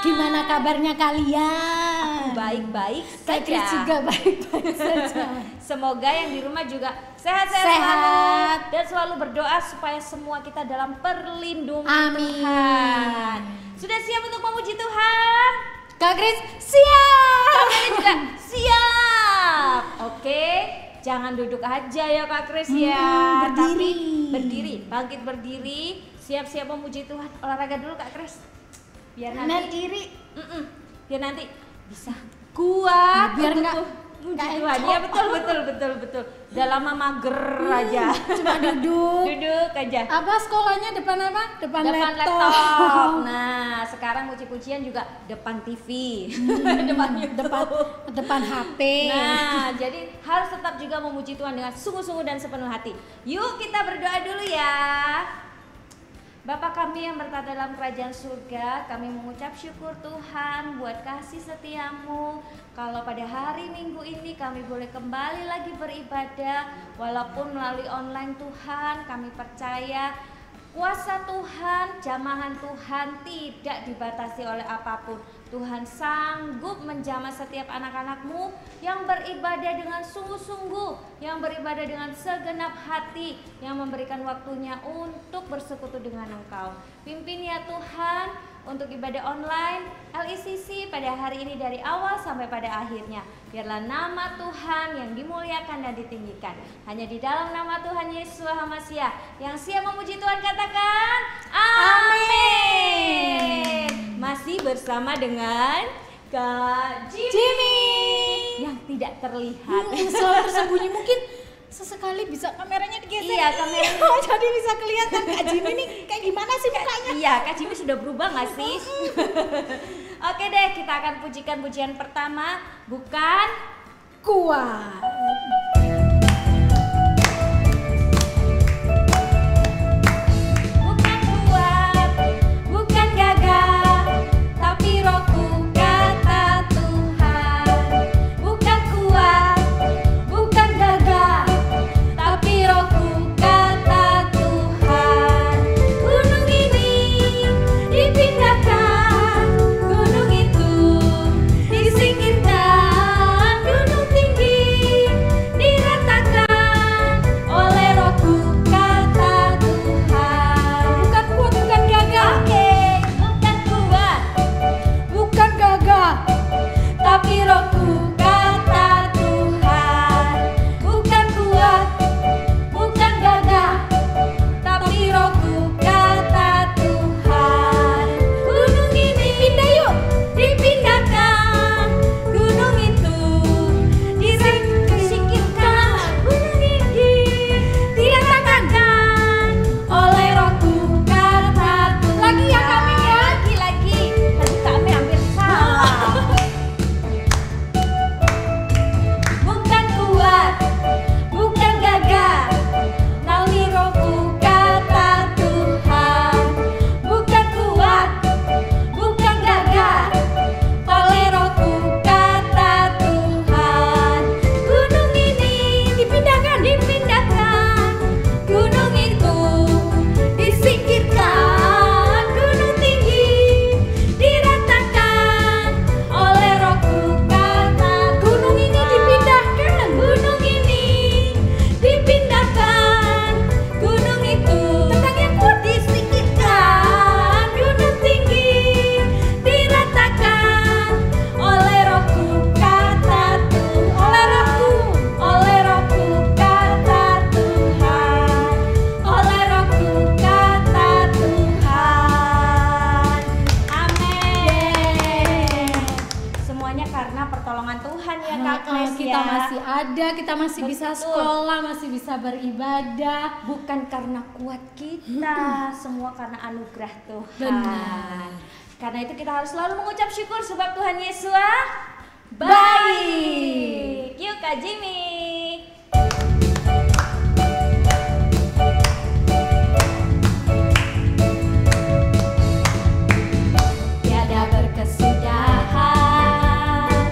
Gimana kabarnya kalian? Baik-baik Kak Kris saja. juga baik-baik saja. Semoga yang di rumah juga sehat-sehat Sehat. selalu dan selalu berdoa supaya semua kita dalam perlindungan Amin. Tuhan. Sudah siap untuk memuji Tuhan? Kak Kris siap. Kalian juga siap. Oke, jangan duduk aja ya Kak Kris ya. berdiri. Tapi berdiri, bangkit berdiri, siap-siap memuji Tuhan. Olahraga dulu Kak Kris. Biar nanti biar nanti bisa kuat Biar untuk nggak muji nggak Tuhan. encok. Ya betul. Udah lama mager aja. Cuma duduk. Duduk aja. Apa sekolahnya depan apa? Depan Laptop. Nah, sekarang puji-pujian juga depan TV. Depan YouTube. depan HP. Nah, jadi harus tetap juga memuji Tuhan dengan sungguh-sungguh dan sepenuh hati. Yuk kita berdoa dulu ya. Bapa kami yang berada dalam kerajaan surga, kami mengucap syukur Tuhan buat kasih setiamu. Kalau pada hari Minggu ini kami boleh kembali lagi beribadah, walaupun melalui online Tuhan, kami percaya kuasa Tuhan, jamahan Tuhan tidak dibatasi oleh apapun. Tuhan sanggup menjamah setiap anak-anak-Mu yang beribadah dengan sungguh-sungguh, yang beribadah dengan segenap hati, yang memberikan waktunya untuk bersekutu dengan Engkau. Pimpin ya Tuhan untuk ibadah online LICC pada hari ini dari awal sampai pada akhirnya. Biarlah nama Tuhan yang dimuliakan dan ditinggikan. Hanya di dalam nama Tuhan Yesus HaMasiah yang siap memuji Tuhan katakan amin. Masih bersama dengan Kak Jimmy yang tidak terlihat. Selalu tersembunyi, mungkin sesekali bisa kameranya digeser. Iya, kameranya. Jadi bisa kelihatan Kak Jimmy nih kayak gimana sih mukanya. Iya, Kak Jimmy sudah berubah gak sih? Oke deh, kita akan pujikan pujian pertama, bukan Kuat. Bukan kuat, bukan gagah, tapi rohku kata Tuhan. Bukan kuat, bukan gagah, tapi rohku kata Tuhan. Gunung ini dipindahkan, gunung itu disingkirkan, gunung tinggi diratakan oleh rohku kata Tuhan. Bukan kuat, bukan gagah. Oke, bukan kuat, Bukan gagah. tapi rohku kata Tuhan. Bukan kuat, bukan gagah, tapi rohku kata Tuhan. Gunung ini pindah yuk, dipindahkan, gunung itu disingkirkan, gunung tinggi diratakan oleh rohku kata Tuhan. Lagi ya kami ya. Lagi. Tadi kami hampir salah. Bukan kuat, bukan gagah, tapi rohku kata Tuhan. Bukan kuat, bukan gagah, oleh rohku kata Tuhan. Gunung ini dipindahkan, gunung itu disingkirkan, gunung tinggi diratakan oleh rohku kata. Gunung ini dipindahkan, gunung ini dipindahkan, gunung itu tentang yang kuat disingkirkan, gunung tinggi diratakan oleh rohku kata Tuhan. Oleh rohku kata Tuhan, oleh rohku kata Tuhan. Amin. Semuanya karena pertolongan Tuhan ya Kak Kris Kita ya. masih ada, kita masih bisa Betul. sekolah, masih bisa beribadah. Bukan karena kuat kita, semua karena anugerah Tuhan. Benar. Karena itu kita harus selalu mengucap syukur sebab Tuhan Yesus baik. Yuk Kak Jimmy. Tiada berkesudahan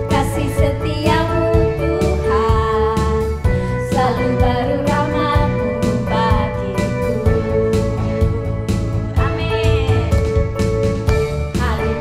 kasih setiamu Tuhan, selalu baru rahmat-Mu bagiku. Amin. Hari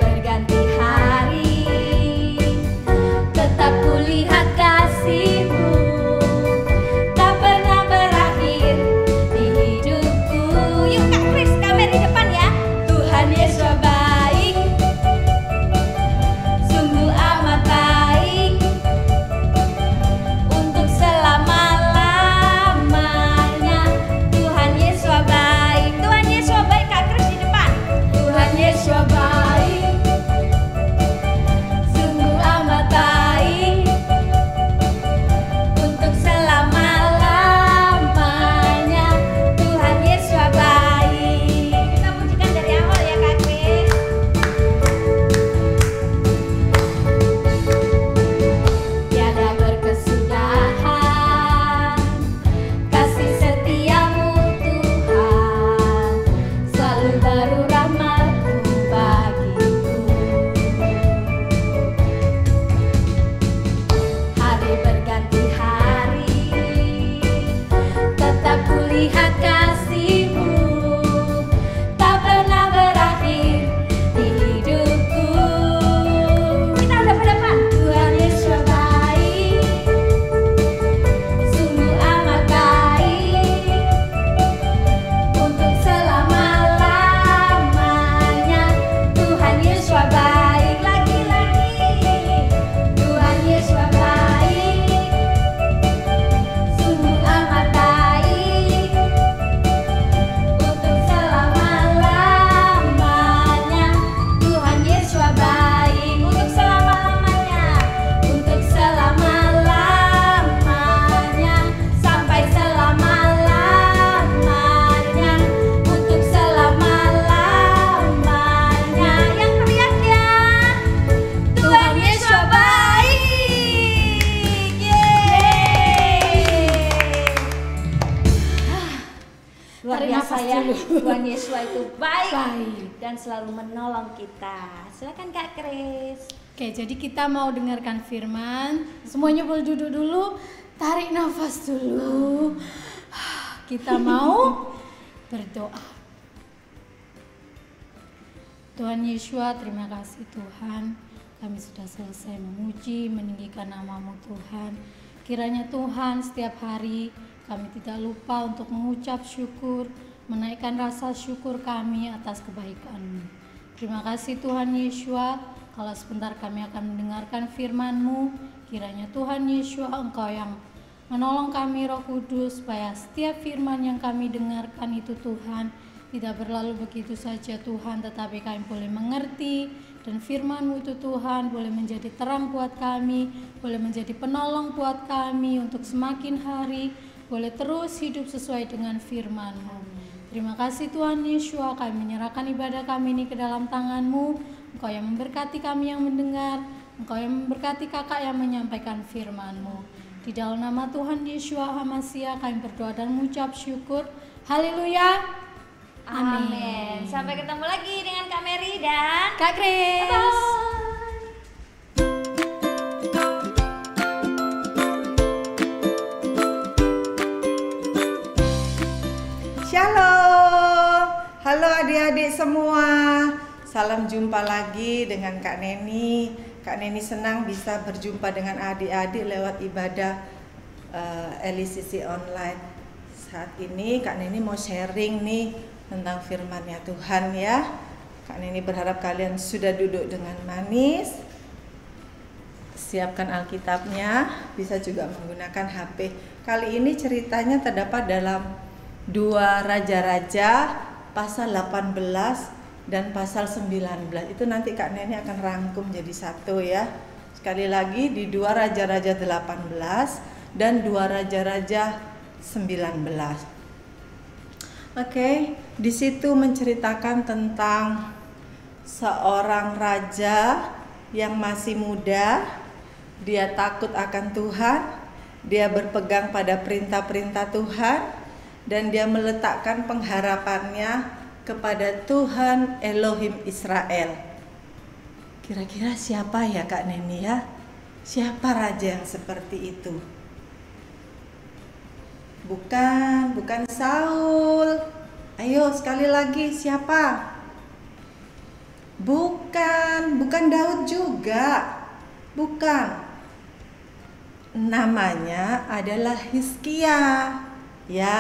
Tuhan Yesus itu baik, Baik. dan selalu menolong kita. Silakan Kak Kris. Oke, jadi kita mau dengarkan firman. Semuanya boleh duduk dulu, tarik nafas dulu. Kita mau berdoa. Tuhan Yesus, terima kasih Tuhan. Kami sudah selesai memuji, meninggikan nama-Mu Tuhan. Kiranya Tuhan setiap hari kami tidak lupa untuk mengucap syukur, menaikkan rasa syukur kami atas kebaikan-Mu. Terima kasih Tuhan Yesus. Kalau sebentar kami akan mendengarkan firman-Mu, kiranya Tuhan Yesus Engkau yang menolong kami Roh Kudus, supaya setiap firman yang kami dengarkan itu Tuhan tidak berlalu begitu saja Tuhan, tetapi kami boleh mengerti, dan firman-Mu itu Tuhan boleh menjadi terang buat kami, boleh menjadi penolong buat kami untuk semakin hari boleh terus hidup sesuai dengan firman-Mu. Terima kasih Tuhan Yesus, kami menyerahkan ibadah kami ini ke dalam tangan-Mu. Engkau yang memberkati kami yang mendengar, Engkau yang memberkati kakak yang menyampaikan firman-Mu. Di dalam nama Tuhan Yesus HaMasiah kami berdoa dan mengucap syukur. Haleluya. Amin. Sampai ketemu lagi dengan Kak Mary dan Kak Kris. bye. Shalom, halo adik-adik semua. Salam jumpa lagi dengan Kak Neni. Kak Neni senang bisa berjumpa dengan adik-adik lewat ibadah LCC online. Saat ini Kak Neni mau sharing nih tentang firman-Nya Tuhan ya. Kak Neni berharap kalian sudah duduk dengan manis. Siapkan Alkitabnya, bisa juga menggunakan HP. Kali ini ceritanya terdapat dalam 2 Raja-Raja pasal 18 dan pasal 19. Itu nanti Kak Neni akan rangkum jadi satu ya. Sekali lagi di 2 Raja-Raja 18 dan 2 Raja-Raja 19. Oke, di situ menceritakan tentang seorang raja yang masih muda. Dia takut akan Tuhan, dia berpegang pada perintah-perintah Tuhan, dan dia meletakkan pengharapannya kepada Tuhan Elohim Israel. Kira-kira siapa ya Kak Neni ya? Siapa raja yang seperti itu? Bukan Saul. Ayo sekali lagi, siapa? Bukan Daud juga. Bukan. Namanya adalah Hizkia. Ya,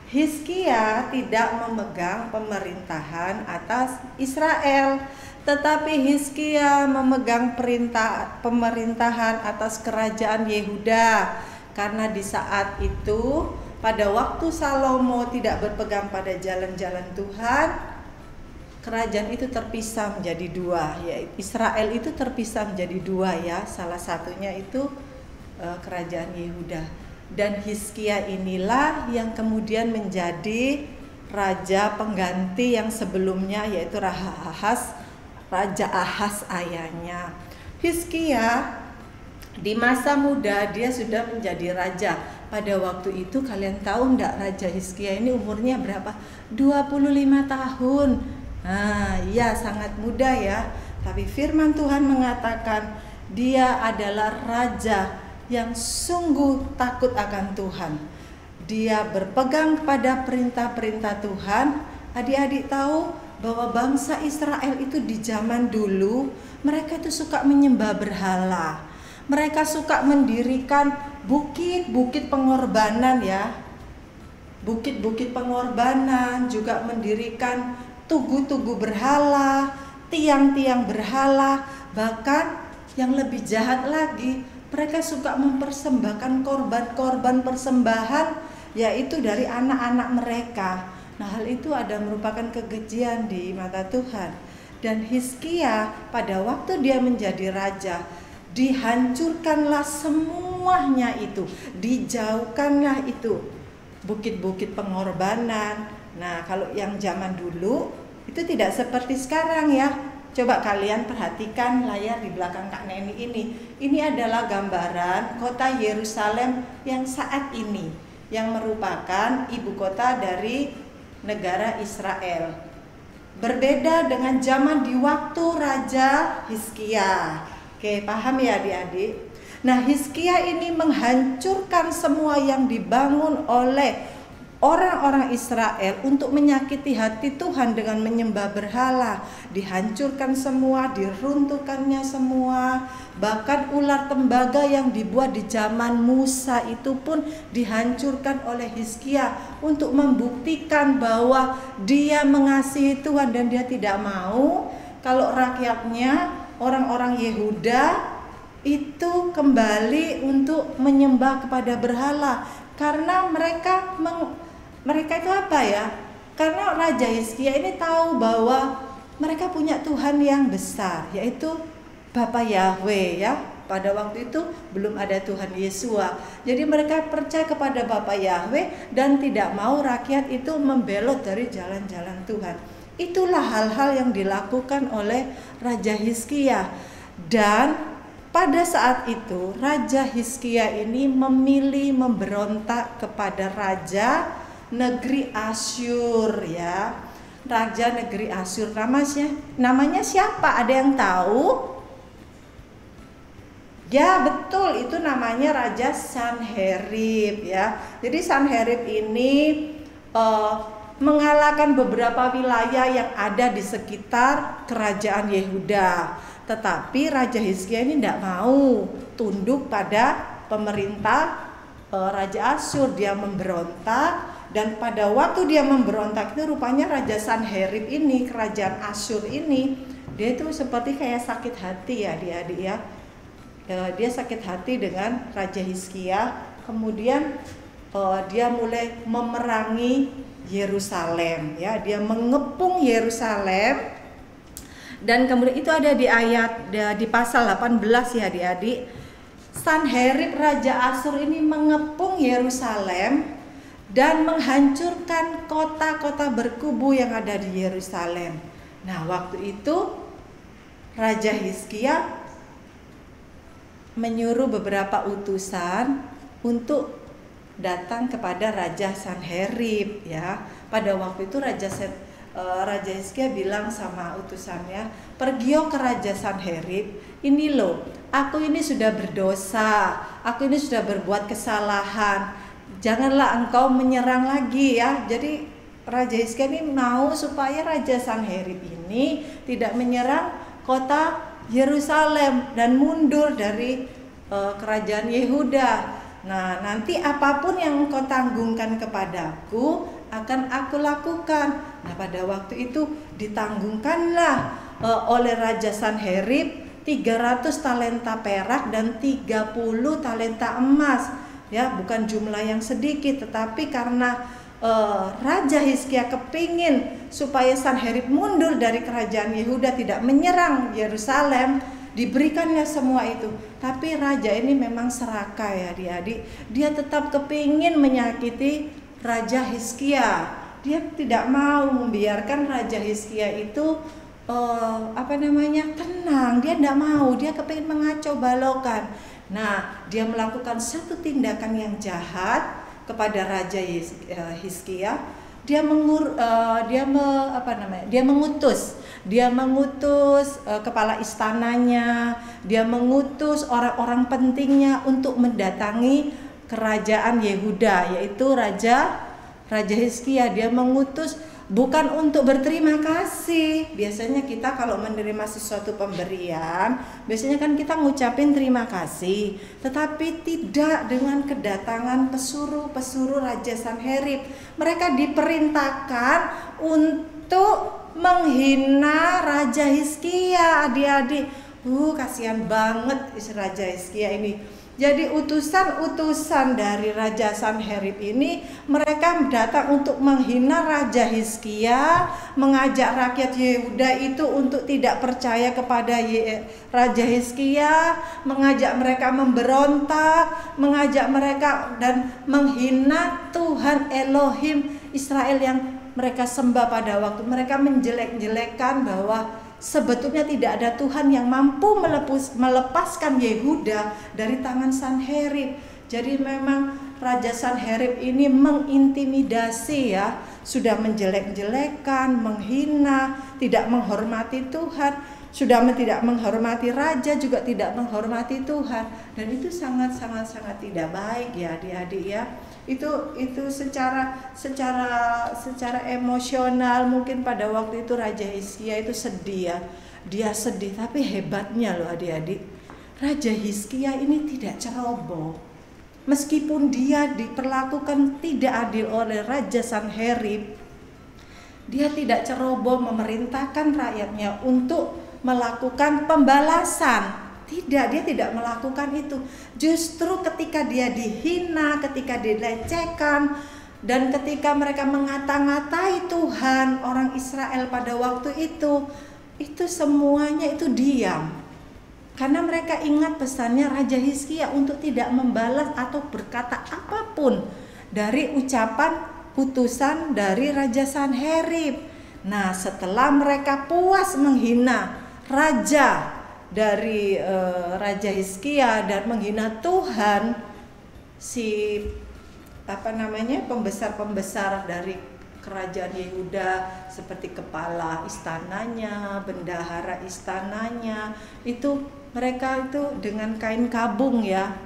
Hizkia tidak memegang pemerintahan atas Israel, tetapi Hizkia memegang pemerintahan atas kerajaan Yehuda. Karena di saat itu, pada waktu Salomo tidak berpegang pada jalan-jalan Tuhan, kerajaan itu terpisah menjadi dua. Ya, Israel itu terpisah menjadi dua ya. Salah satunya itu kerajaan Yehuda. Dan Hizkia inilah yang kemudian menjadi raja pengganti yang sebelumnya, yaitu Raja Ahaz ayahnya. Hizkia di masa muda dia sudah menjadi raja. Pada waktu itu kalian tahu enggak Raja Hizkia ini umurnya berapa? 25 tahun. Nah, ya sangat muda ya. Tapi firman Tuhan mengatakan dia adalah raja yang sungguh takut akan Tuhan. Dia berpegang pada perintah-perintah Tuhan. Adik-adik tahu bahwa bangsa Israel itu di zaman dulu mereka itu suka menyembah berhala. Mereka suka mendirikan bukit-bukit pengorbanan ya. Bukit-bukit pengorbanan, juga mendirikan tugu-tugu berhala, tiang-tiang berhala. Bahkan yang lebih jahat lagi, mereka suka mempersembahkan korban-korban persembahan, yaitu dari anak-anak mereka. Nah, hal itu merupakan kekejian di mata Tuhan. Dan Hizkia pada waktu dia menjadi raja, dihancurkanlah semuanya itu, dijauhkanlah itu bukit-bukit pengorbanan. Nah, kalau yang zaman dulu itu tidak seperti sekarang ya. Coba kalian perhatikan layar di belakang Kak Neni ini. Ini adalah gambaran kota Yerusalem yang saat ini, yang merupakan ibu kota dari negara Israel. Berbeda dengan zaman di waktu Raja Hizkia. Oke, paham ya adik-adik? Nah, Hizkia ini menghancurkan semua yang dibangun oleh orang-orang Israel untuk menyakiti hati Tuhan dengan menyembah berhala. Dihancurkan semua, diruntuhkannya semua. Bahkan ular tembaga yang dibuat di zaman Musa itu pun dihancurkan oleh Hizkia untuk membuktikan bahwa dia mengasihi Tuhan dan dia tidak mau kalau rakyatnya, orang-orang Yehuda itu kembali untuk menyembah kepada berhala. Karena mereka itu apa ya? Karena Raja Hizkia ini tahu bahwa mereka punya Tuhan yang besar, yaitu Bapa Yahweh ya. Pada waktu itu belum ada Tuhan Yesua. Jadi mereka percaya kepada Bapa Yahweh dan tidak mau rakyat itu membelot dari jalan-jalan Tuhan. Itulah hal-hal yang dilakukan oleh Raja Hizkia. Dan pada saat itu Raja Hizkia ini memilih memberontak kepada Raja negeri Asyur ya. Raja negeri Asyur namanya siapa? Ada yang tahu? Ya betul, itu namanya Raja Sanherib ya. Jadi Sanherib ini mengalahkan beberapa wilayah yang ada di sekitar kerajaan Yehuda. Tetapi Raja Hizkia ini tidak mau tunduk pada pemerintah Raja Asyur. Dia memberontak, dan pada waktu dia memberontak itu rupanya Raja Sanherib ini, kerajaan Asyur ini, dia itu seperti kayak sakit hati ya adik-adik ya. Dia sakit hati dengan Raja Hizkia. Kemudian dia mulai memerangi Yerusalem ya. Dia mengepung Yerusalem. Dan kemudian itu ada di ayat di pasal 18 ya adik-adik. Sanherib Raja Asyur ini mengepung Yerusalem dan menghancurkan kota-kota berkubu yang ada di Yerusalem. Nah, waktu itu Raja Hizkia menyuruh beberapa utusan untuk datang kepada Raja Sanherib ya. Pada waktu itu Raja Hizkia bilang sama utusannya, "Pergiyo ke Raja Sanherib, ini loh, aku ini sudah berdosa, aku ini sudah berbuat kesalahan. Janganlah engkau menyerang lagi ya." Jadi Raja Hizkia ini mau supaya Raja Sanherib ini tidak menyerang kota Yerusalem dan mundur dari kerajaan Yehuda. Nah, nanti apapun yang engkau tanggungkan kepadaku akan aku lakukan. Nah, pada waktu itu ditanggungkanlah oleh Raja Sanherib 300 talenta perak dan 30 talenta emas. Ya, bukan jumlah yang sedikit, tetapi karena Raja Hizkia kepingin supaya Sanherib mundur dari kerajaan Yehuda, tidak menyerang Yerusalem, diberikannya semua itu. Tapi raja ini memang serakah ya adik-adik. Dia tetap kepingin menyakiti Raja Hizkia. Dia tidak mau membiarkan Raja Hizkia itu tenang. Dia tidak mau, dia kepingin mengacau balokan. Nah, dia melakukan satu tindakan yang jahat kepada Raja Hizkia. Dia mengutus kepala istananya, dia mengutus orang-orang pentingnya untuk mendatangi kerajaan Yehuda, yaitu Raja Hizkia. Dia mengutus bukan untuk berterima kasih. Biasanya kita kalau menerima sesuatu pemberian, biasanya kan kita ngucapin terima kasih, tetapi tidak dengan kedatangan pesuruh Raja Sanherib. Mereka diperintahkan untuk menghina Raja Hizkia, adik-adik. Kasihan banget Raja Hizkia ini. Jadi utusan-utusan dari Raja Sanherib ini, mereka datang untuk menghina Raja Hizkia, mengajak rakyat Yehuda itu untuk tidak percaya kepada Raja Hizkia, mengajak mereka memberontak, mengajak mereka dan menghina Tuhan Elohim Israel yang mereka sembah pada waktu. Mereka menjelek-jelekkan bahwa sebetulnya tidak ada Tuhan yang mampu melepaskan Yehuda dari tangan Sanherib. Jadi memang Raja Sanherib ini mengintimidasi ya, sudah menjelek-jelekan, menghina, tidak menghormati Tuhan, sudah tidak menghormati raja, juga tidak menghormati Tuhan, dan itu sangat tidak baik ya adik-adik ya. Itu secara emosional mungkin pada waktu itu Raja Hizkia itu sedih ya, dia sedih, tapi hebatnya loh adik-adik, Raja Hizkia ini tidak ceroboh. Meskipun dia diperlakukan tidak adil oleh Raja Sanherib, dia tidak ceroboh memerintahkan rakyatnya untuk melakukan pembalasan. Tidak, dia tidak melakukan itu. Justru ketika dia dihina, ketika dilecehkan, dan ketika mereka mengata-ngatai Tuhan, orang Israel pada waktu itu semuanya itu diam. Karena mereka ingat pesannya Raja Hizkia untuk tidak membalas atau berkata apapun dari ucapan putusan dari Raja Sanherib. Nah, setelah mereka puas menghina raja dari Raja Hizkia dan menghina Tuhan, pembesar-pembesar dari kerajaan Yehuda seperti kepala istananya, bendahara istananya, itu mereka itu dengan kain kabung ya.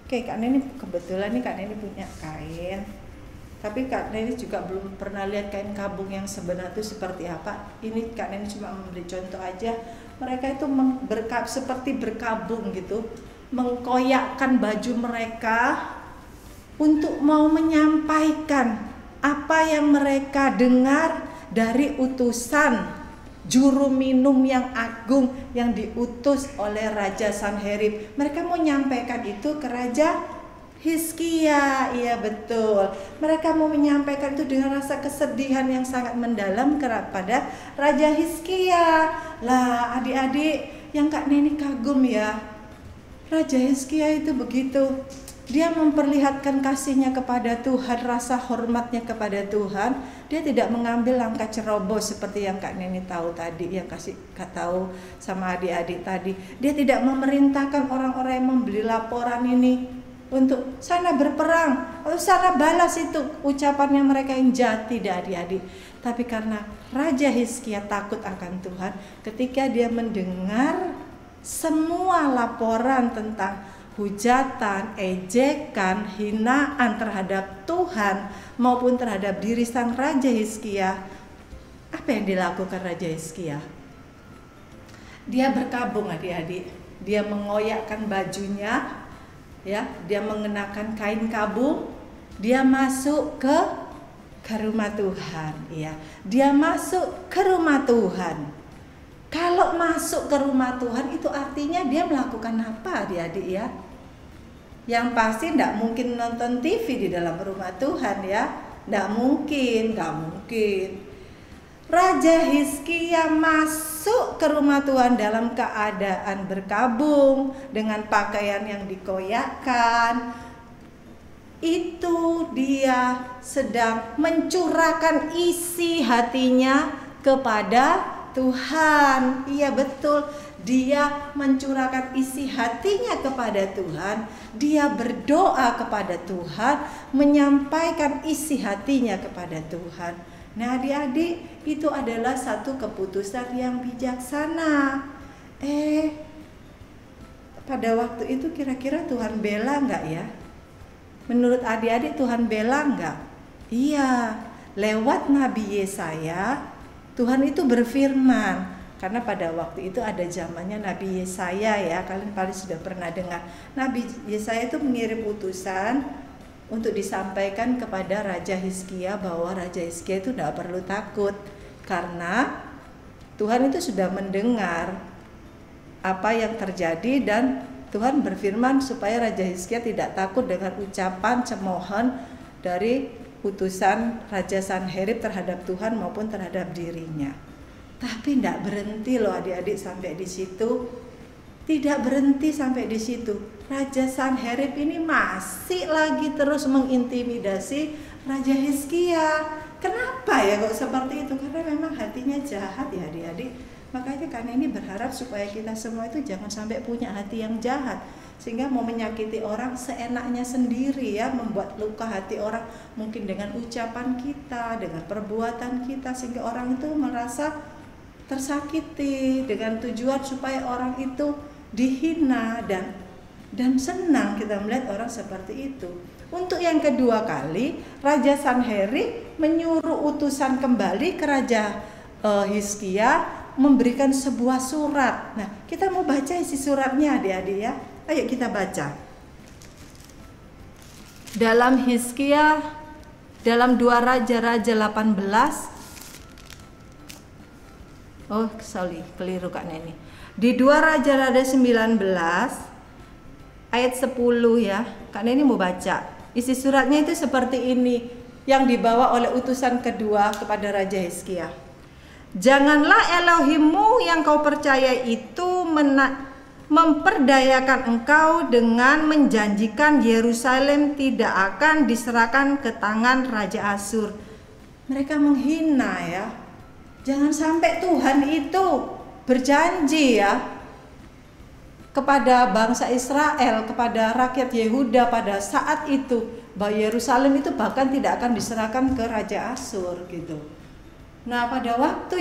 Oke, Kak Neni kebetulan nih Kak Neni punya kain. Tapi Kak Neni juga belum pernah lihat kain kabung yang sebenarnya itu seperti apa. Ini Kak Neni cuma memberi contoh aja. Mereka itu seperti berkabung gitu, mengkoyakkan baju mereka untuk mau menyampaikan apa yang mereka dengar dari utusan juru minum yang agung yang diutus oleh Raja Sanherib. Mereka mau menyampaikan itu ke Raja Hizkia. Iya betul, mereka mau menyampaikan itu dengan rasa kesedihan yang sangat mendalam kepada Raja Hizkia. Lah adik-adik yang Kak Neni kagum ya, Raja Hizkia itu begitu, dia memperlihatkan kasihnya kepada Tuhan, rasa hormatnya kepada Tuhan. Dia tidak mengambil langkah ceroboh seperti yang Kak Neni tahu tadi, yang kasih tahu sama adik-adik tadi. Dia tidak memerintahkan orang-orang yang membeli laporan ini untuk sana berperang, sana balas itu ucapannya mereka yang jahat. Tidak adik-adik, tapi karena Raja Hizkia takut akan Tuhan, ketika dia mendengar semua laporan tentang hujatan, ejekan, hinaan terhadap Tuhan maupun terhadap diri sang Raja Hizkia, apa yang dilakukan Raja Hizkia? Dia berkabung adik-adik, dia mengoyakkan bajunya, ya, dia mengenakan kain kabung, dia masuk ke rumah Tuhan, ya, dia masuk ke rumah Tuhan. Kalau masuk ke rumah Tuhan itu artinya dia melakukan apa adik-adik ya? Yang pasti tidak mungkin nonton TV di dalam rumah Tuhan ya. Tidak mungkin. Raja Hizkia masuk ke rumah Tuhan dalam keadaan berkabung dengan pakaian yang dikoyakkan. Itu dia sedang mencurahkan isi hatinya kepada Tuhan. Iya betul, dia mencurahkan isi hatinya kepada Tuhan. Dia berdoa kepada Tuhan, menyampaikan isi hatinya kepada Tuhan. Nah adik-adik, itu adalah satu keputusan yang bijaksana. Pada waktu itu kira-kira Tuhan bela enggak ya? Menurut adik-adik Tuhan bela enggak? Iya, lewat Nabi Yesaya Tuhan itu berfirman. Karena pada waktu itu ada zamannya Nabi Yesaya ya, kalian paling sudah pernah dengar. Nabi Yesaya itu mengirim utusan untuk disampaikan kepada Raja Hizkia bahwa Raja Hizkia itu tidak perlu takut, karena Tuhan itu sudah mendengar apa yang terjadi, dan Tuhan berfirman supaya Raja Hizkia tidak takut dengan ucapan cemoohan dari utusan Raja Sanherib terhadap Tuhan maupun terhadap dirinya. Tapi tidak berhenti loh adik-adik sampai di situ. Tidak berhenti sampai di situ. Raja Sanherib ini masih lagi terus mengintimidasi Raja Hizkia. Kenapa ya kok seperti itu? Karena memang hatinya jahat ya adik-adik. Makanya karena ini berharap supaya kita semua itu jangan sampai punya hati yang jahat. sehingga mau menyakiti orang seenaknya sendiri ya, membuat luka hati orang mungkin dengan ucapan kita, dengan perbuatan kita, sehingga orang itu merasa tersakiti, dengan tujuan supaya orang itu dihina, dan senang kita melihat orang seperti itu. Untuk yang kedua kali, Raja Sanherib menyuruh utusan kembali ke Raja Hizkia memberikan sebuah surat. Nah, kita mau baca isi suratnya adik-adik ya. Ayo kita baca. Dalam Hizkia, dalam 2 Raja-Raja 18. Oh, sorry, keliru Kak Neni. Di 2 Raja-Raja 19 ayat 10 ya. Kak Neni mau baca. Isi suratnya itu seperti ini yang dibawa oleh utusan kedua kepada Raja Hizkia. Janganlah Elohimmu yang kau percaya itu memperdayakan engkau dengan menjanjikan Yerusalem tidak akan diserahkan ke tangan Raja Asyur. Mereka menghina ya. Jangan sampai Tuhan itu berjanji ya kepada bangsa Israel, kepada rakyat Yehuda pada saat itu bahwa Yerusalem itu bahkan tidak akan diserahkan ke Raja Asyur gitu. Nah, pada waktu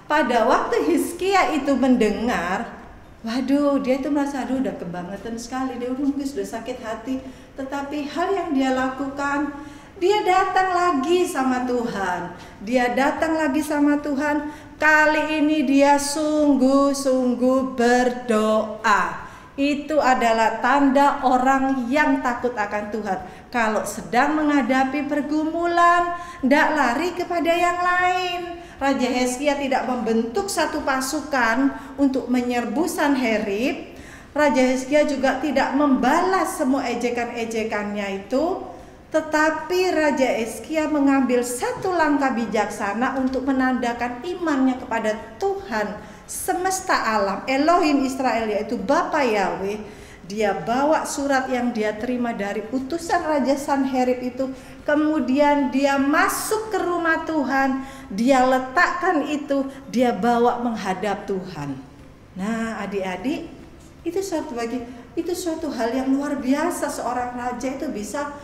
pada waktu Hizkia itu mendengar, waduh, dia itu merasa aduh udah kebangetan sekali, dia mungkin sudah sakit hati, tetapi hal yang dia lakukan, dia datang lagi sama Tuhan. Dia datang lagi sama Tuhan. Kali ini dia sungguh-sungguh berdoa. Itu adalah tanda orang yang takut akan Tuhan. Kalau sedang menghadapi pergumulan, tidak lari kepada yang lain. Raja Hizkia tidak membentuk satu pasukan untuk menyerbu Sanherib. Raja Hizkia juga tidak membalas semua ejekan-ejekannya itu. Tetapi Raja Hizkia mengambil satu langkah bijaksana untuk menandakan imannya kepada Tuhan semesta alam, Elohim Israel, yaitu Bapa Yahweh. Dia bawa surat yang dia terima dari utusan Raja Sanherib itu, kemudian dia masuk ke rumah Tuhan, dia letakkan itu, dia bawa menghadap Tuhan. Nah, adik-adik, itu suatu hal yang luar biasa. Seorang raja itu bisa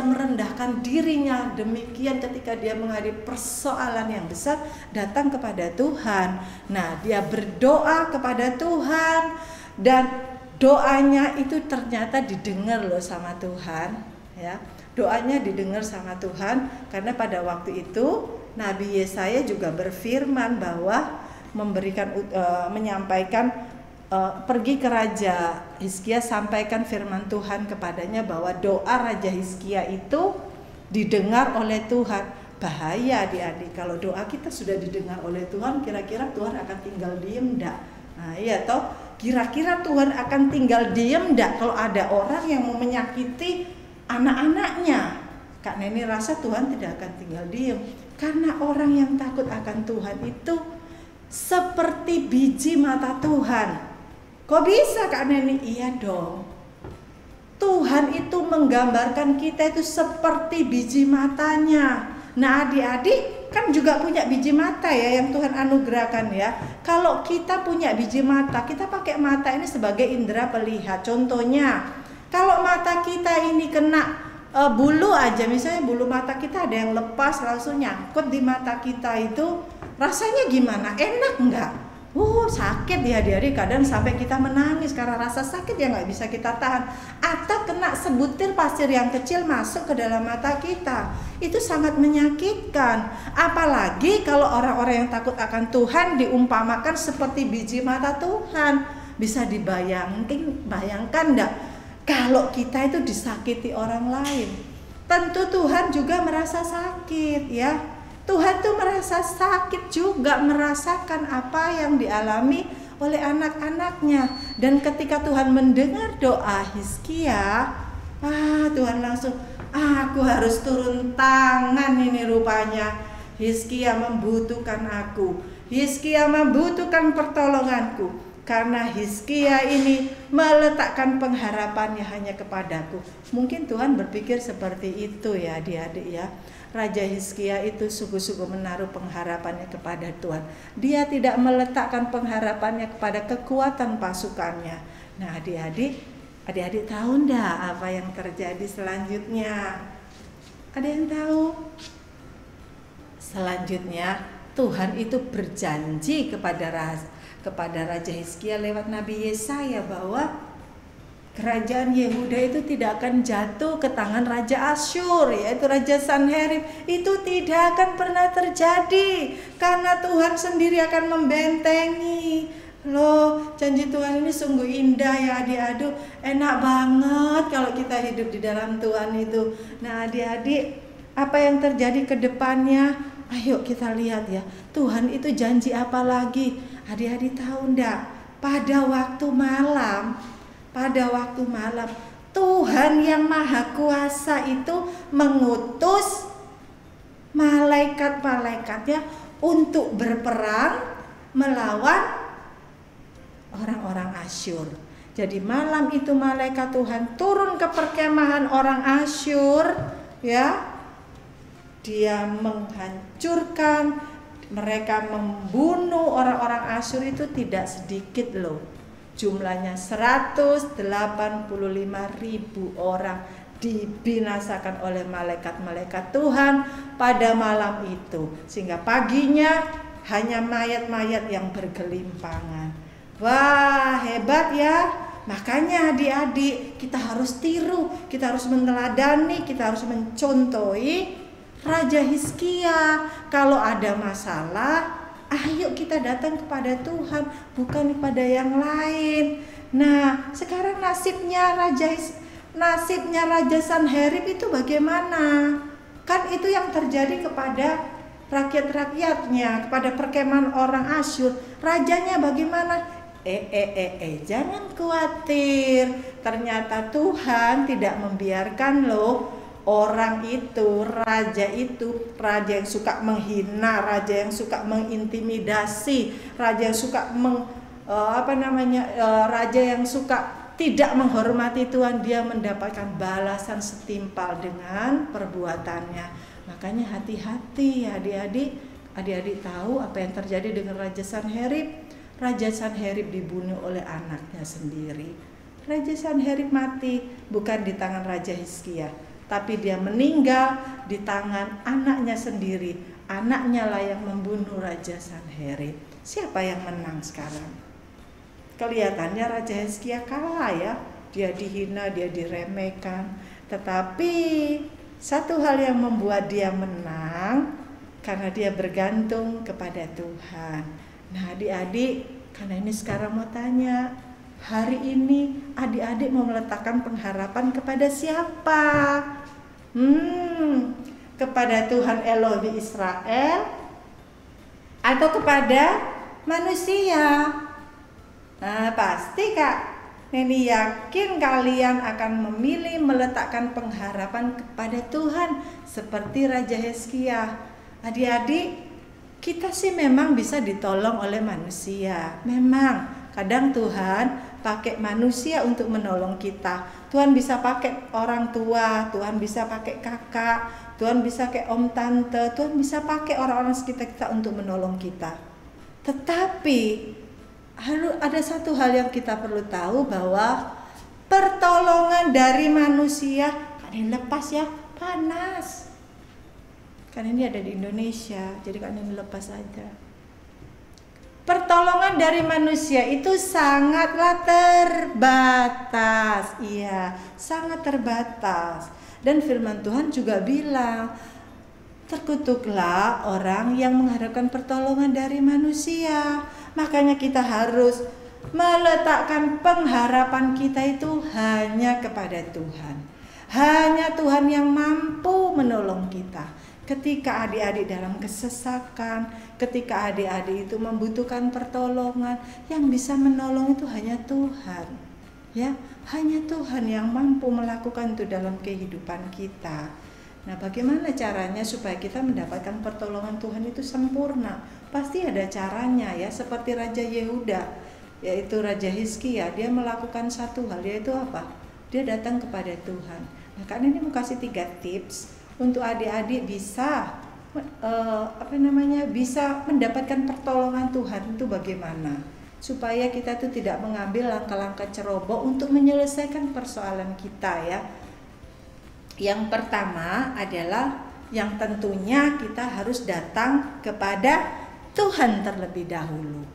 merendahkan dirinya demikian ketika dia menghadapi persoalan yang besar, datang kepada Tuhan. Nah, dia berdoa kepada Tuhan dan doanya itu ternyata didengar loh sama Tuhan ya. Doanya didengar sama Tuhan karena pada waktu itu Nabi Yesaya juga berfirman bahwa menyampaikan pergi ke Raja Hizkia, sampaikan firman Tuhan kepadanya bahwa doa Raja Hizkia itu didengar oleh Tuhan. Bahaya adik-adik, kalau doa kita sudah didengar oleh Tuhan, kira-kira Tuhan akan tinggal diem enggak? Nah iya toh, kira-kira Tuhan akan tinggal diem enggak kalau ada orang yang mau menyakiti anak-anaknya? Kak Neni rasa Tuhan tidak akan tinggal diem, karena orang yang takut akan Tuhan itu seperti biji mata Tuhan. Kok bisa Kak Neni? Iya dong. Tuhan itu menggambarkan kita itu seperti biji matanya. Nah, adik-adik kan juga punya biji mata ya yang Tuhan anugerahkan ya. Kalau kita punya biji mata, kita pakai mata ini sebagai indera pelihat. Contohnya, kalau mata kita ini kena bulu aja, misalnya bulu mata kita ada yang lepas langsung nyangkut di mata kita itu, rasanya gimana? Enak enggak? Sakit ya adik-adik, kadang sampai kita menangis karena rasa sakit yang nggak bisa kita tahan. Atau kena sebutir pasir yang kecil masuk ke dalam mata kita, itu sangat menyakitkan. Apalagi kalau orang-orang yang takut akan Tuhan diumpamakan seperti biji mata Tuhan. Bisa bayangkan enggak kalau kita itu disakiti orang lain? Tentu Tuhan juga merasa sakit ya. Tuhan tuh merasa sakit juga, merasakan apa yang dialami oleh anak-anaknya. Dan ketika Tuhan mendengar doa Hizkia, Tuhan langsung, aku harus turun tangan ini rupanya. Hizkia membutuhkan aku, Hizkia membutuhkan pertolonganku, karena Hizkia ini meletakkan pengharapannya hanya kepadaku. Mungkin Tuhan berpikir seperti itu ya adik-adik ya. Raja Hizkia itu sungguh-sungguh menaruh pengharapannya kepada Tuhan. Dia tidak meletakkan pengharapannya kepada kekuatan pasukannya. Nah, adik-adik tahu enggak apa yang terjadi selanjutnya? Ada yang tahu? Selanjutnya Tuhan itu berjanji kepada Raja Hizkia lewat Nabi Yesaya bahwa kerajaan Yehuda itu tidak akan jatuh ke tangan Raja Asyur, yaitu Raja Sanherib. Itu tidak akan pernah terjadi karena Tuhan sendiri akan membentengi. Loh, janji Tuhan ini sungguh indah ya adik-adik. Enak banget kalau kita hidup di dalam Tuhan itu. Nah adik-adik, apa yang terjadi ke depannya? Ayo kita lihat ya. Tuhan itu janji apa lagi? Adik-adik tahu enggak? Pada waktu malam Tuhan yang Maha Kuasa itu mengutus malaikat-malaikatnya untuk berperang melawan orang-orang Asyur. Jadi malam itu malaikat Tuhan turun ke perkemahan orang Asyur, ya. Dia menghancurkan, mereka membunuh orang-orang Asyur itu tidak sedikit loh. Jumlahnya 185.000 orang dibinasakan oleh malaikat-malaikat Tuhan pada malam itu. Sehingga paginya hanya mayat-mayat yang bergelimpangan. Wah, hebat ya. Makanya adik-adik kita harus tiru, kita harus meneladani, kita harus mencontohi Raja Hizkia. Kalau ada masalah, ayo kita datang kepada Tuhan, bukan kepada yang lain. Nah, sekarang nasibnya Raja Sanherib itu bagaimana? Kan itu yang terjadi kepada rakyat-rakyatnya, kepada perkemahan orang Asyur. Rajanya bagaimana? Jangan khawatir. Ternyata Tuhan tidak membiarkan loh orang itu, raja yang suka menghina, raja yang suka mengintimidasi, raja yang suka raja yang suka tidak menghormati Tuhan, dia mendapatkan balasan setimpal dengan perbuatannya. Makanya hati-hati ya adik-adik. Adik-adik tahu apa yang terjadi dengan Raja Sanherib? Raja Sanherib dibunuh oleh anaknya sendiri. Raja Sanherib mati bukan di tangan Raja Hizkia, tapi dia meninggal di tangan anaknya sendiri. Anaknya lah yang membunuh Raja Sanherib. Siapa yang menang sekarang? Kelihatannya Raja Hizkia kalah ya. Dia dihina, dia diremehkan. Tetapi satu hal yang membuat dia menang, karena dia bergantung kepada Tuhan. Nah adik-adik, karena ini sekarang mau tanya, hari ini adik-adik mau meletakkan pengharapan kepada siapa? Kepada Tuhan Elohim Israel atau kepada manusia? Nah pasti Kak Neni yakin kalian akan memilih meletakkan pengharapan kepada Tuhan seperti Raja Hizkia. Adik-adik, kita sih memang bisa ditolong oleh manusia. Memang kadang Tuhan pakai manusia untuk menolong kita. Tuhan bisa pakai orang tua, Tuhan bisa pakai kakak, Tuhan bisa pakai om tante, Tuhan bisa pakai orang-orang sekitar kita untuk menolong kita. Tetapi ada satu hal yang kita perlu tahu, bahwa pertolongan dari manusia kadang lepas ya, panas. Kan ini ada di Indonesia, jadi kan ini lepas aja. Pertolongan dari manusia itu sangatlah terbatas. Iya, sangat terbatas. Dan firman Tuhan juga bilang, terkutuklah orang yang mengharapkan pertolongan dari manusia. Makanya kita harus meletakkan pengharapan kita itu hanya kepada Tuhan. Hanya Tuhan yang mampu menolong kita. Ketika adik-adik dalam kesesakan, ketika adik-adik itu membutuhkan pertolongan, yang bisa menolong itu hanya Tuhan. Ya, hanya Tuhan yang mampu melakukan itu dalam kehidupan kita. Nah, bagaimana caranya supaya kita mendapatkan pertolongan Tuhan itu sempurna? Pasti ada caranya ya, seperti Raja Yehuda, yaitu Raja Hizkia. Dia melakukan satu hal, yaitu apa? Dia datang kepada Tuhan. Nah, karena ini mau kasih 3 tips untuk adik-adik bisa bisa mendapatkan pertolongan Tuhan itu bagaimana. supaya kita tuh tidak mengambil langkah-langkah ceroboh untuk menyelesaikan persoalan kita ya. Yang pertama adalah yang tentunya kita harus datang kepada Tuhan terlebih dahulu.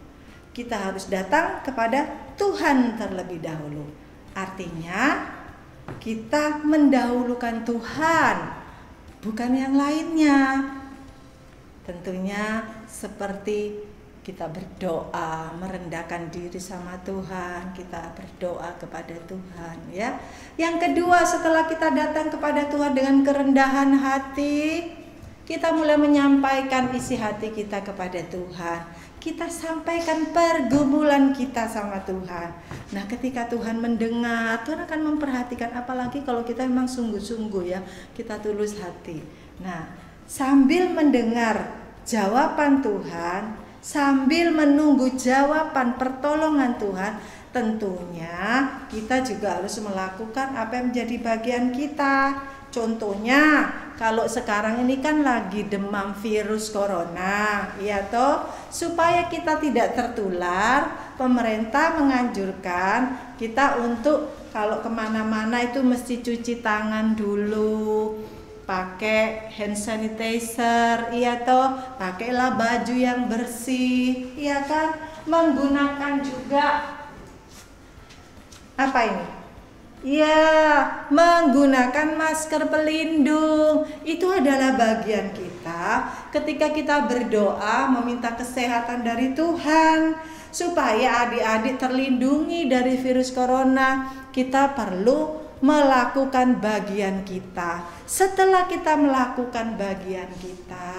Kita harus datang kepada Tuhan terlebih dahulu. Artinya kita mendahulukan Tuhan, bukan yang lainnya. Tentunya seperti kita berdoa, merendahkan diri sama Tuhan, kita berdoa kepada Tuhan ya. Yang kedua, setelah kita datang kepada Tuhan dengan kerendahan hati, kita mulai menyampaikan isi hati kita kepada Tuhan. Kita sampaikan pergumulan kita sama Tuhan. Nah, ketika Tuhan mendengar, Tuhan akan memperhatikan, apalagi kalau kita memang sungguh-sungguh ya, kita tulus hati. Nah, sambil mendengar jawaban Tuhan, sambil menunggu jawaban pertolongan Tuhan, tentunya kita juga harus melakukan apa yang menjadi bagian kita. Contohnya, kalau sekarang ini kan lagi demam virus corona, ya toh, supaya kita tidak tertular, pemerintah menganjurkan kita untuk kalau kemana-mana itu mesti cuci tangan dulu, pakai hand sanitizer, iya toh, pakailah baju yang bersih, iya kan, menggunakan juga apa ini? Ya, menggunakan masker pelindung. Itu adalah bagian kita ketika kita berdoa meminta kesehatan dari Tuhan, supaya adik-adik terlindungi dari virus corona. Kita perlu melakukan bagian kita. Setelah kita melakukan bagian kita,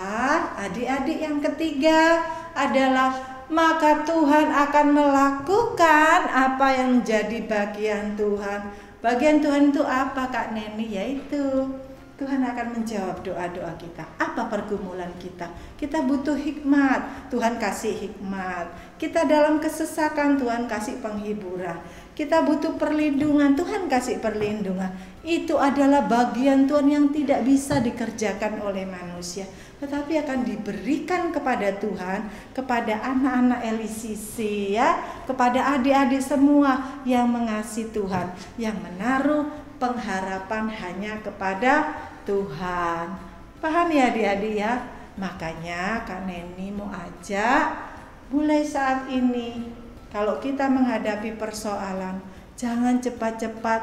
adik-adik, yang ketiga adalah maka Tuhan akan melakukan apa yang menjadi bagian Tuhan. Bagian Tuhan itu apa, Kak Neni? Yaitu Tuhan akan menjawab doa-doa kita. Apa pergumulan kita? Kita butuh hikmat, Tuhan kasih hikmat. Kita dalam kesesakan, Tuhan kasih penghiburan. Kita butuh perlindungan, Tuhan kasih perlindungan. Itu adalah bagian Tuhan yang tidak bisa dikerjakan oleh manusia, tetapi akan diberikan kepada Tuhan, kepada anak-anak LCC ya, kepada adik-adik semua yang mengasihi Tuhan, yang menaruh pengharapan hanya kepada Tuhan. Paham ya adik-adik ya? Makanya Kak Neni mau ajak mulai saat ini, kalau kita menghadapi persoalan, jangan cepat-cepat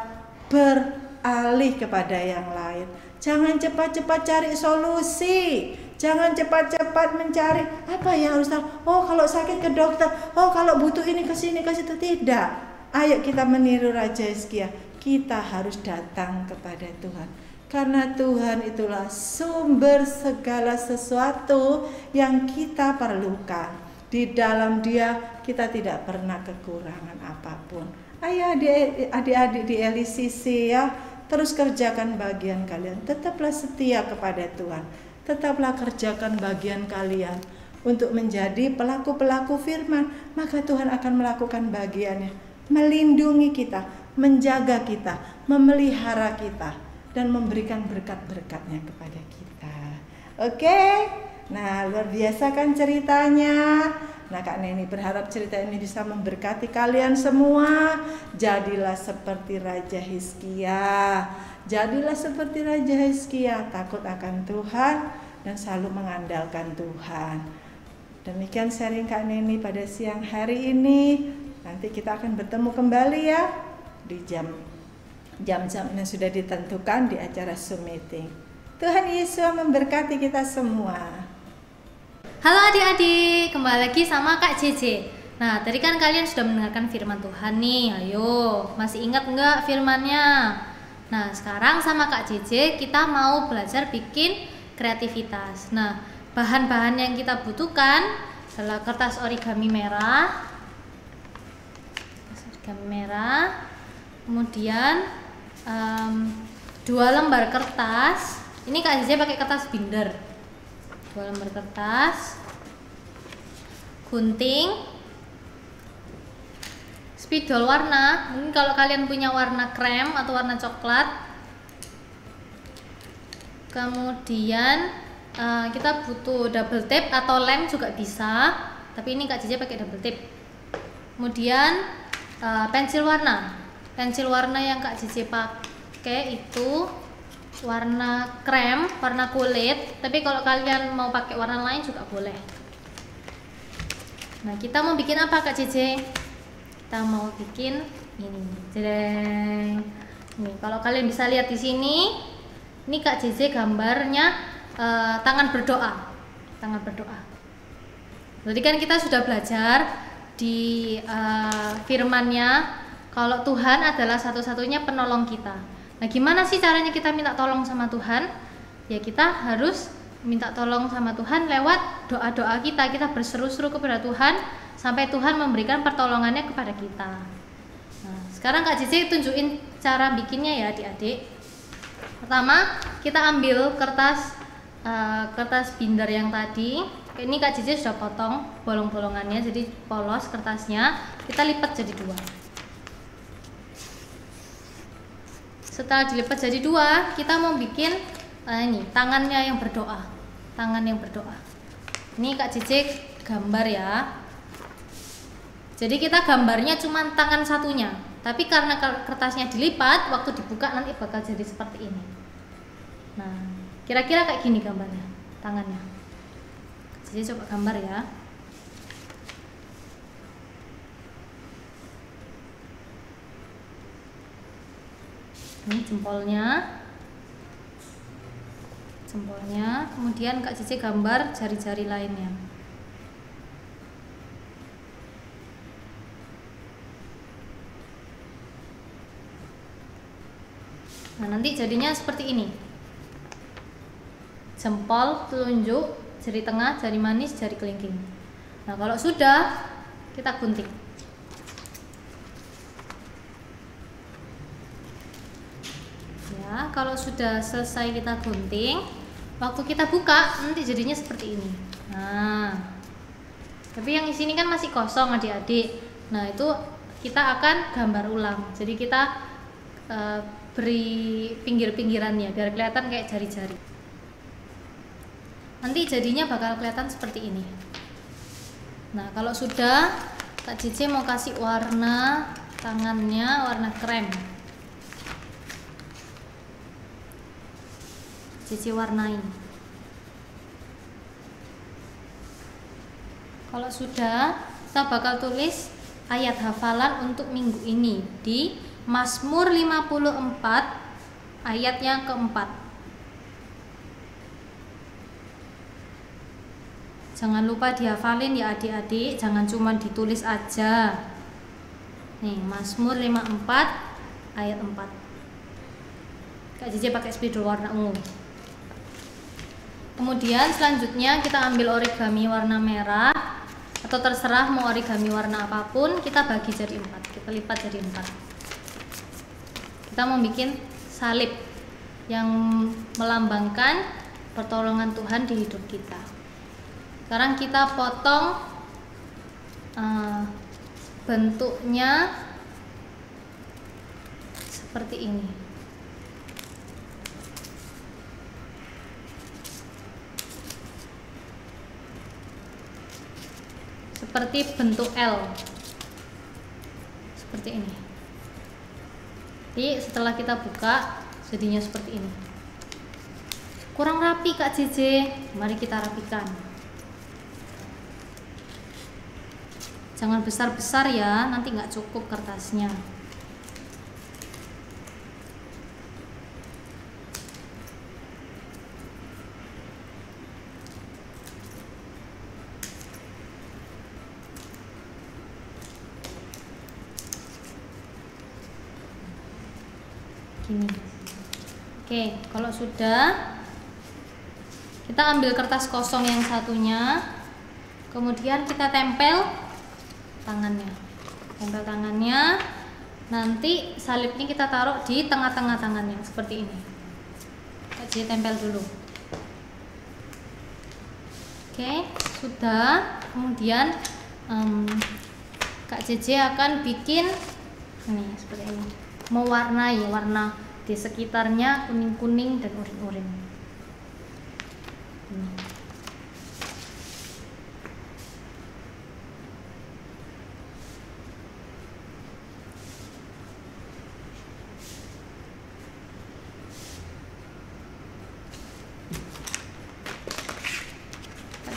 beralih kepada yang lain. Jangan cepat-cepat cari solusi. Jangan cepat-cepat mencari apa yang harus tahu. Oh, kalau sakit ke dokter. Oh, kalau butuh ini ke sini ke situ. Tidak. Ayo kita meniru Raja Hizkia. Kita harus datang kepada Tuhan. Karena Tuhan itulah sumber segala sesuatu yang kita perlukan. Di dalam Dia kita tidak pernah kekurangan apapun. Ayo adik-adik di LCC ya, terus kerjakan bagian kalian. Tetaplah setia kepada Tuhan. Tetaplah kerjakan bagian kalian untuk menjadi pelaku-pelaku firman. Maka Tuhan akan melakukan bagiannya, melindungi kita, menjaga kita, memelihara kita, dan memberikan berkat-berkatnya kepada kita. Oke? Nah, luar biasa kan ceritanya. Nah, Kak Neni berharap cerita ini bisa memberkati kalian semua. Jadilah seperti Raja Hizkia. Jadilah seperti Raja Hizkia, takut akan Tuhan dan selalu mengandalkan Tuhan. Demikian sharing Kak Neni pada siang hari ini. Nanti kita akan bertemu kembali ya di jam-jam yang sudah ditentukan di acara Zoom meeting. Tuhan Yesus memberkati kita semua. Halo adik-adik, kembali lagi sama Kak JJ. Nah, tadi kan kalian sudah mendengarkan firman Tuhan nih. Ayo, masih ingat nggak firmannya? Nah, sekarang sama Kak JJ kita mau belajar bikin kreativitas. Nah, bahan-bahan yang kita butuhkan adalah kertas origami merah, kemudian 2 lembar kertas. Ini Kak JJ pakai kertas binder. 2 lembar kertas, gunting, spidol warna. Mungkin kalau kalian punya warna krem atau warna coklat. Kemudian kita butuh double tape atau lem juga bisa, tapi ini Kak JJ pakai double tape. Kemudian pensil warna. Pensil warna yang Kak Cici pakai itu warna krem, warna kulit. Tapi kalau kalian mau pakai warna lain juga boleh. Nah, kita mau bikin apa Kak Cici? Kita mau bikin ini. Jedeng. Nih, kalau kalian bisa lihat di sini, ini Kak Cici gambarnya tangan berdoa. Tangan berdoa. Jadi kan kita sudah belajar di firman-Nya kalau Tuhan adalah satu-satunya penolong kita. Nah, gimana sih caranya kita minta tolong sama Tuhan? Ya, kita harus minta tolong sama Tuhan lewat doa-doa kita. Kita berseru-seru kepada Tuhan sampai Tuhan memberikan pertolongannya kepada kita. Nah, sekarang Kak Cici tunjukin cara bikinnya ya adik-adik. Pertama, kita ambil kertas binder yang tadi. Ini Kak Cici sudah potong bolong-bolongannya jadi polos kertasnya. Kita lipat jadi 2. Setelah dilipat jadi 2, kita mau bikin ini tangannya yang berdoa. Tangan yang berdoa. Ini Kak Cici gambar ya. Jadi kita gambarnya cuma tangan satunya. Tapi karena kertasnya dilipat, waktu dibuka nanti bakal jadi seperti ini. Nah, kira-kira kayak gini gambarnya, tangannya. Jadi coba gambar ya. Ini jempolnya, kemudian Kak Cici gambar jari-jari lainnya. Nah, nanti jadinya seperti ini. Jempol, telunjuk, jari tengah, jari manis, jari kelingking. Nah, kalau sudah, kita gunting. Ya, kalau sudah selesai kita gunting, waktu kita buka nanti jadinya seperti ini. Nah, tapi yang di sini kan masih kosong adik-adik. Nah, itu kita akan gambar ulang. Jadi kita beri pinggir-pinggirannya biar kelihatan kayak jari-jari. Nanti jadinya bakal kelihatan seperti ini. Nah, kalau sudah, Kak Cici mau kasih warna tangannya warna krem. Cici warnain. Kalau sudah, kita bakal tulis ayat hafalan untuk minggu ini di Mazmur 54 ayat yang keempat. Jangan lupa dihafalin ya adik-adik, jangan cuma ditulis aja. Nih, Mazmur 54 ayat 4. Kak Cici pakai spidol warna ungu. Kemudian selanjutnya kita ambil origami warna merah, atau terserah mau origami warna apapun, kita bagi jadi 4, kita lipat jadi 4. Kita mau bikin salib yang melambangkan pertolongan Tuhan di hidup kita. Sekarang kita potong bentuknya seperti ini. Seperti bentuk L. Seperti ini. Jadi setelah kita buka jadinya seperti ini. Kurang rapi Kak Cici, mari kita rapikan. Jangan besar-besar ya, nanti nggak cukup kertasnya. Gini. Oke, kalau sudah, kita ambil kertas kosong yang satunya, kemudian kita tempel tangannya. Tempel tangannya, nanti salibnya kita taruh di tengah-tengah tangannya seperti ini. Jadi tempel dulu. Oke, sudah. Kemudian Kak JJ akan bikin ini seperti ini. Mewarnai warna di sekitarnya kuning-kuning dan oranye-oranye.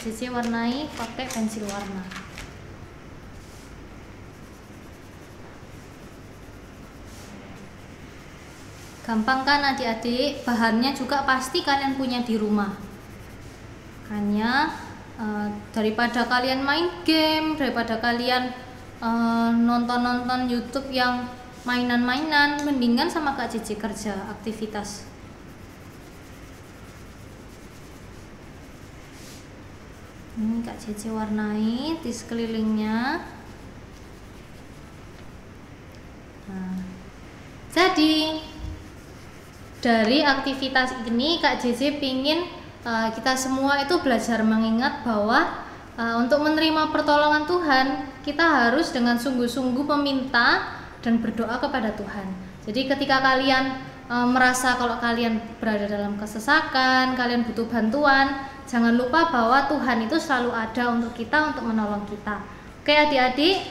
Cici warnai pakai pensil warna. Gampang kan adik-adik? Bahannya juga pasti kalian punya di rumah. Hanya daripada kalian main game, daripada kalian nonton-nonton YouTube yang mainan-mainan, mendingan sama Kak Cici kerja aktivitas. Ini Kak Cici warnai di sekelilingnya. Nah, jadi dari aktivitas ini Kak Cici pingin kita semua itu belajar mengingat bahwa untuk menerima pertolongan Tuhan kita harus dengan sungguh-sungguh meminta dan berdoa kepada Tuhan. Jadi ketika kalian merasa kalau kalian berada dalam kesesakan, kalian butuh bantuan, jangan lupa bahwa Tuhan itu selalu ada untuk kita, untuk menolong kita. Oke adik-adik,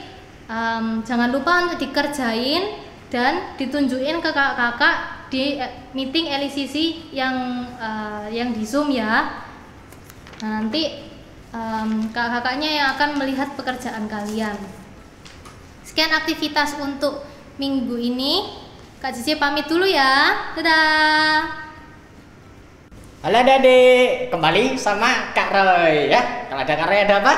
jangan lupa untuk dikerjain dan ditunjukin ke kakak-kakak di meeting LCC yang di Zoom ya. Nah, nanti kakak-kakaknya yang akan melihat pekerjaan kalian. Sekian aktivitas untuk minggu ini. Kak Cici pamit dulu ya. Dadah. Halo adik, kembali sama Kak Roy ya. Kalau ada Kak Roy ada apa?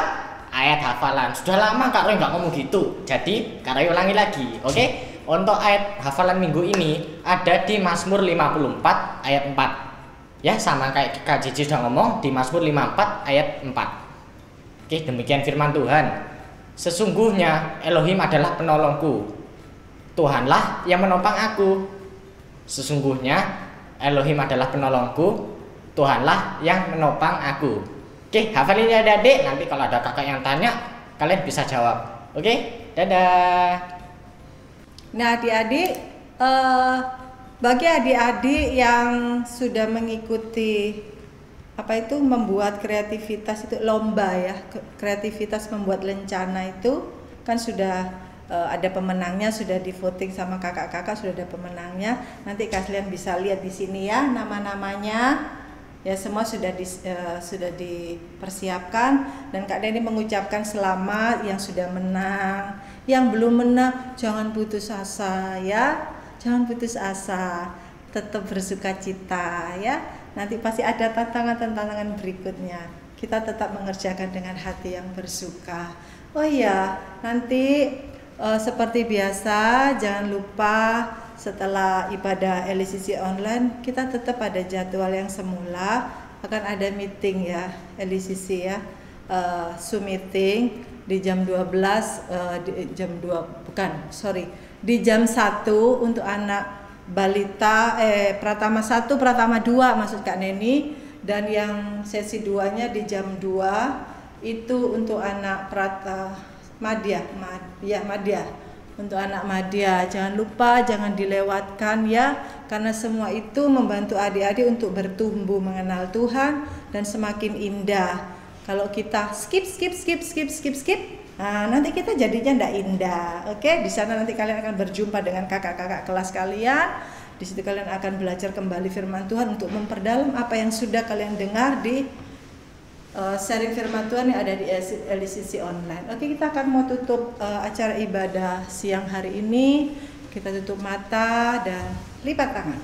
Ayat hafalan. Sudah lama Kak Roy nggak ngomong gitu. Jadi Kak Roy ulangi lagi, oke? Untuk ayat hafalan minggu ini ada di Mazmur 54 ayat 4. Ya, sama kayak Kak Cici sudah ngomong di Mazmur 54 ayat 4. Oke, demikian firman Tuhan. Sesungguhnya Elohim adalah penolongku. Tuhanlah yang menopang aku. Sesungguhnya Elohim adalah penolongku. Tuhanlah yang menopang aku. Oke, hafalin ya adik. Nanti kalau ada kakak yang tanya, kalian bisa jawab. Oke, dadah. Nah adik-adik, bagi adik-adik yang sudah mengikuti membuat kreativitas itu lomba ya, kreativitas membuat lencana itu kan sudah ada pemenangnya, sudah di voting sama kakak-kakak, sudah ada pemenangnya. Nanti kalian bisa lihat di sini ya nama-namanya. Ya semua sudah dipersiapkan dan Kak Deni mengucapkan selamat yang sudah menang. Yang belum menang jangan putus asa ya. Jangan putus asa. Tetap bersukacita ya. Nanti pasti ada tantangan-tantangan berikutnya. Kita tetap mengerjakan dengan hati yang bersuka. Oh iya, nanti seperti biasa jangan lupa setelah ibadah LCC online kita tetap ada jadwal yang semula, akan ada meeting ya LCC ya, Zoom meeting di jam 12 di jam 1 untuk anak balita Pratama 1, Pratama 2 maksud Kak Neni, dan yang sesi 2-nya di jam 2 itu untuk anak Madya. Untuk anak madya, jangan lupa, jangan dilewatkan ya, karena semua itu membantu adik-adik untuk bertumbuh mengenal Tuhan dan semakin indah. Kalau kita skip, nah, nanti kita jadinya ndak indah. Oke, di sana nanti kalian akan berjumpa dengan kakak-kakak kelas kalian. Di situ kalian akan belajar kembali firman Tuhan untuk memperdalam apa yang sudah kalian dengar di sharing firman Tuhan yang ada di LCC online. Oke, kita akan mau tutup acara ibadah siang hari ini. Kita tutup mata dan lipat tangan.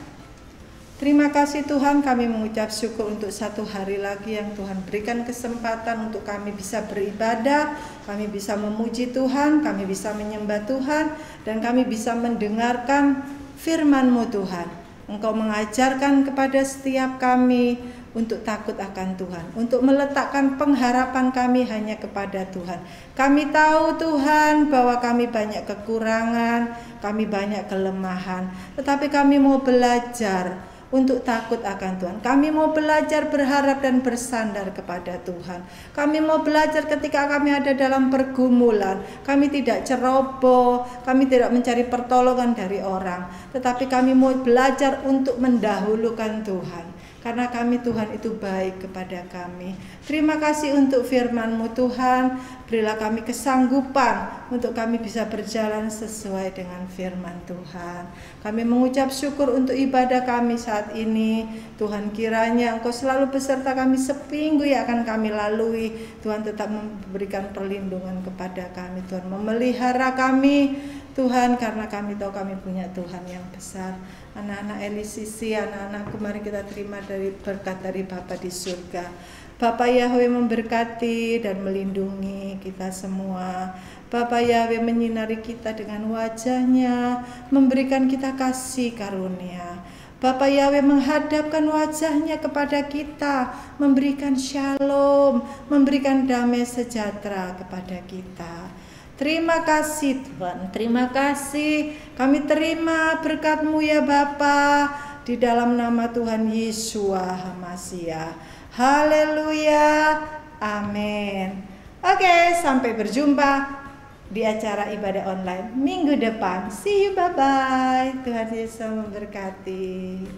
Terima kasih Tuhan, kami mengucap syukur untuk satu hari lagi yang Tuhan berikan kesempatan untuk kami bisa beribadah, kami bisa memuji Tuhan, kami bisa menyembah Tuhan, dan kami bisa mendengarkan firman-Mu Tuhan. Engkau mengajarkan kepada setiap kami untuk takut akan Tuhan, untuk meletakkan pengharapan kami hanya kepada Tuhan. Kami tahu Tuhan bahwa kami banyak kekurangan, kami banyak kelemahan, tetapi kami mau belajar untuk takut akan Tuhan. Kami mau belajar berharap dan bersandar kepada Tuhan. Kami mau belajar ketika kami ada dalam pergumulan, kami tidak ceroboh, kami tidak mencari pertolongan dari orang, tetapi kami mau belajar untuk mendahulukan Tuhan. karena kami Tuhan itu baik kepada kami. Terima kasih untuk firman-Mu Tuhan, berilah kami kesanggupan untuk kami bisa berjalan sesuai dengan firman Tuhan. Kami mengucap syukur untuk ibadah kami saat ini. Tuhan, kiranya Engkau selalu beserta kami seminggu yang akan kami lalui. Tuhan tetap memberikan perlindungan kepada kami. Tuhan memelihara kami Tuhan, karena kami tahu kami punya Tuhan yang besar. Anak-anak LCC, anak-anakku, mari kita terima dari berkat dari Bapa di surga. Bapa Yahweh memberkati dan melindungi kita semua. Bapa Yahweh menyinari kita dengan wajah-Nya, memberikan kita kasih karunia. Bapa Yahweh menghadapkan wajah-Nya kepada kita, memberikan shalom, memberikan damai sejahtera kepada kita. Terima kasih Tuhan, terima kasih. Kami terima berkat-Mu ya Bapa, di dalam nama Tuhan Yeshua HaMasiah. Haleluya, amin. Oke, sampai berjumpa di acara ibadah online minggu depan. See you, bye-bye. Tuhan Yesus memberkati.